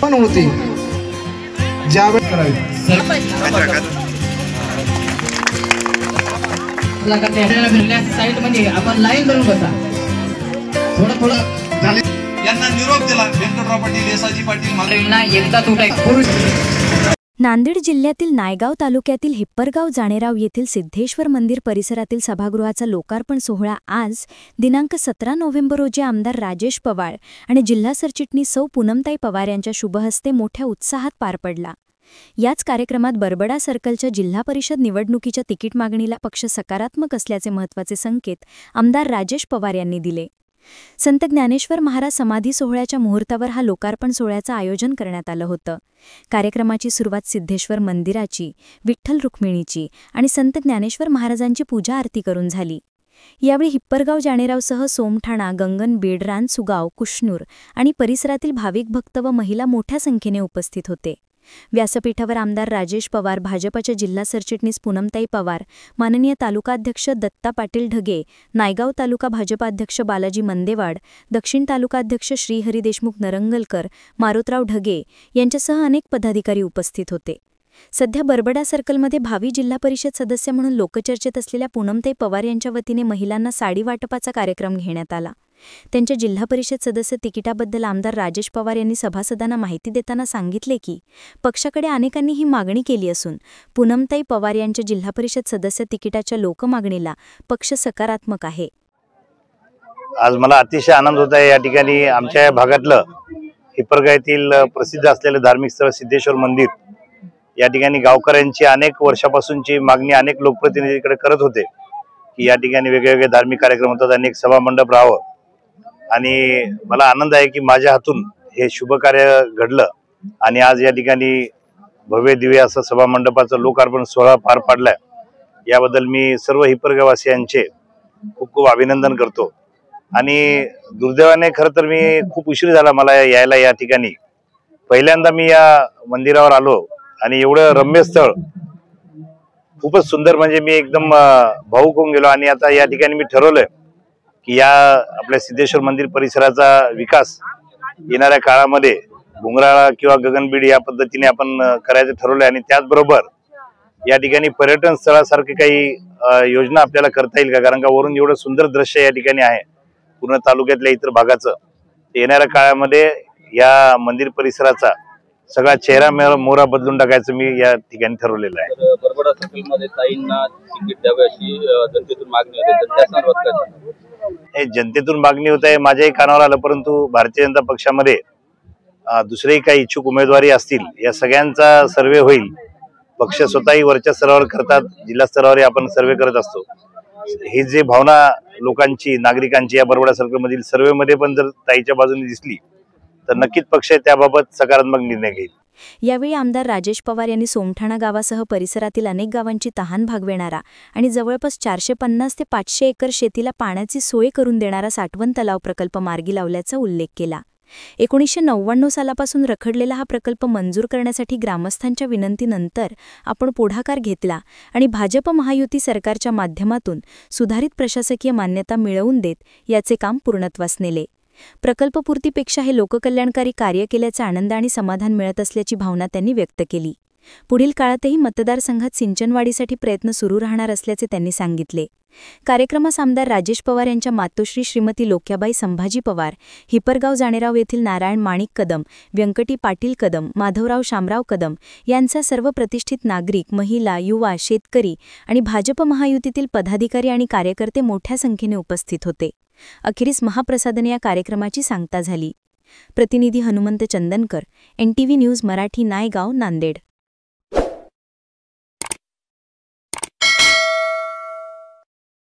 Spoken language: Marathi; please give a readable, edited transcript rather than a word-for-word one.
पण होती ज्यावेळी करावी साइड मध्ये आपण लाईन करून बसा थोडं झाले यांना निरोप दिला व्यंकटराव पाटील येसाजी पाटील मालरेंना एकदा तुटाय पुरुष नांदेड जिल्ह्यातील नायगाव तालुक्यातील हिप्परगाव जाणेराव येथील सिद्धेश्वर मंदिर परिसरातील सभागृहाचा लोकार्पण सोहळा आज दिनांक 17 नोव्हेंबर रोजी आमदार राजेश पवार आणि जिल्हा सरचिटणीस सौ पूनमताई पवार यांच्या शुभहस्ते मोठ्या उत्साहात पार पडला। याच कार्यक्रमात बरबडा सर्कलच्या जिल्हा परिषद निवडणुकीच्या तिकीट मागणीला पक्ष सकारात्मक असल्याचे महत्त्वाचे संकेत आमदार राजेश पवार यांनी दिले। संत ज्ञानेश्वर महाराज समाधी सोहळ्याच्या मुहूर्तावर हा लोकार्पण सोहळ्याचं आयोजन करण्यात आलं होतं। कार्यक्रमाची सुरुवात सिद्धेश्वर मंदिराची, विठ्ठल रुक्मिणीची आणि संत ज्ञानेश्वर महाराजांची पूजा आरती करून झाली। यावेळी हिप्परगाव जाणेरावसह सोमठाणा, गंगनबीड, रानसुगाव, कुशनूर आणि परिसरातील भाविक भक्त व महिला मोठ्या संख्येने उपस्थित होते। व्यासपीठावर आमदार राजेश पवार, भाजपच्या जिल्हा सरचिटणीस पूनमताई पवार, माननीय तालुकाध्यक्ष दत्ता पाटील ढगे, नायगाव तालुका भाजपाध्यक्ष बालाजी मंदेवाड, दक्षिण तालुकाध्यक्ष श्रीहरी देशमुख नरंगलकर, मारुतराव ढगे यांच्यासह अनेक पदाधिकारी उपस्थित होते। सध्या बरबडा सर्कलमध्ये भावी जिल्हा परिषद सदस्य म्हणून लोकचर्चेत असलेल्या पूनमताई पवार यांच्या वतीने महिलांना साडी वाटपाचा कार्यक्रम घेण्यात आला। त्यांच्या जिल्हा परिषद सदस्य तिकिटाबद्दल आमदार राजेश पवार यांनी सभासदांना माहिती देताना सांगितले की पक्षाकडे अनेकांनी ही मागणी केली असून पूनमताई पवार यांच्या जिल्हा परिषद सदस्य तिकिटाच्या लोकमागणीला पक्ष सकारात्मक आहे। आज मला अतिशय आनंद होत आहे। या ठिकाणी आमच्या या भागातलं हिप्परगावातील प्रसिद्ध असलेले धार्मिक स्थळ सिद्धेश्वर मंदिर या ठिकाणी गावकऱ्यांची अनेक वर्षापासूनची मागणी अनेक लोकप्रतिनिधींकडे करत होते की या ठिकाणी वेगवेगळे धार्मिक कार्यक्रम होतात, अनेक सभा मंडप राहावं आणि मला आनंद आहे की माझ्या हातून हे शुभ कार्य घडलं आणि आज या ठिकाणी भव्य दिव्य असं सभा मंडपाचं लोकार्पण सोहळा पार पडलाय। याबद्दल मी सर्व हिप्परगाववासियांचे खूप खूप अभिनंदन करतो आणि दुर्दैवाने खरं तर मी खूप उशीर झाला मला यायला। या ठिकाणी पहिल्यांदा मी या मंदिरावर आलो आणि एवढं रम्य स्थळ खूपच सुंदर, म्हणजे मी एकदम भावुक होऊन गेलो आणि आता या ठिकाणी मी ठरवलंय की या आपल्या सिद्धेश्वर मंदिर परिसराचा विकास येणाऱ्या काळामध्ये भुंगराळा किंवा गगनबीड या पद्धतीने आपण करायचं ठरवलंय आणि त्याचबरोबर या ठिकाणी पर्यटन स्थळासारखे काही योजना आपल्याला करता येईल का, कारण का वरून एवढं सुंदर दृश्य या ठिकाणी आहे पूर्ण तालुक्यातल्या इतर भागाचं। येणाऱ्या काळामध्ये या मंदिर परिसराचा सगळा चेहरा मोहरा बदलून टाकायचं मी या ठिकाणी ठरवलेलं आहे। बरबडा सर्कलमध्ये ताईंना तिकीट द्यावे अशी जनतेतून मागणी होते, त्या संदर्भात जनतेतून मागणी होत आहे, माझ्याही कानावर आलं, परंतु भारतीय जनता पक्षामध्ये दुसरेही काही इच्छुक उमेदवारी असतील या सगळ्यांचा सर्वे होईल। पक्ष स्वतःही वरच्या स्तरावर करतात, जिल्हा स्तरावर आपण सर्वे करत असतो। ही जी भावना लोकांची, नागरिकांची या बरबडा सर्कलमधील सर्वेमध्ये पण जर ताईच्या बाजूने दिसली तर नक्कीच पक्ष त्याबाबत सकारात्मक निर्णय घेईल। यावेळी आमदार राजेश पवार यांनी सोमठाणा गावासह परिसरातील अनेक गावांची तहान भागविणारा आणि जवळपास 450 ते 500 एकर शेतीला पाण्याची सोय करून देणारा साठवण तलाव प्रकल्प मार्गी लावल्याचा उल्लेख केला। 1999 सालापासून रखडलेला हा प्रकल्प मंजूर करण्यासाठी ग्रामस्थांच्या विनंतीनंतर आपण पुढाकार घेतला आणि भाजप महायुती सरकारच्या माध्यमातून सुधारित प्रशासकीय मान्यता मिळवून देत याचे काम पूर्णत्वास नेले। प्रकल्पपूर्तीपेक्षा हे लोककल्याणकारी कार्य केल्याचा आनंद आणि समाधान मिळत असल्याची भावना त्यांनी व्यक्त केली। पुढील काळातही मतदारसंघात सिंचनवाढीसाठी प्रयत्न सुरू राहणार असल्याचे त्यांनी सांगितले। कार्यक्रमास आमदार राजेश पवार यांच्या मातोश्री श्रीमती लोक्याबाई संभाजी पवार, हिप्परगाव जाणेराव येथील नारायण माणिक कदम, व्यंकटी पाटील कदम, माधवराव शामराव कदम यांचा सर्व प्रतिष्ठित नागरिक, महिला, युवा, शेतकरी आणि भाजप महायुतीतील पदाधिकारी आणि कार्यकर्ते मोठ्या संख्येने उपस्थित होते। अखेरीस महाप्रसादने या कार्यक्रमाची सांगता झाली। प्रतिनिधी हनुमंत चंदनकर, NTV न्यूज मराठी, नायगाव, नांदेड।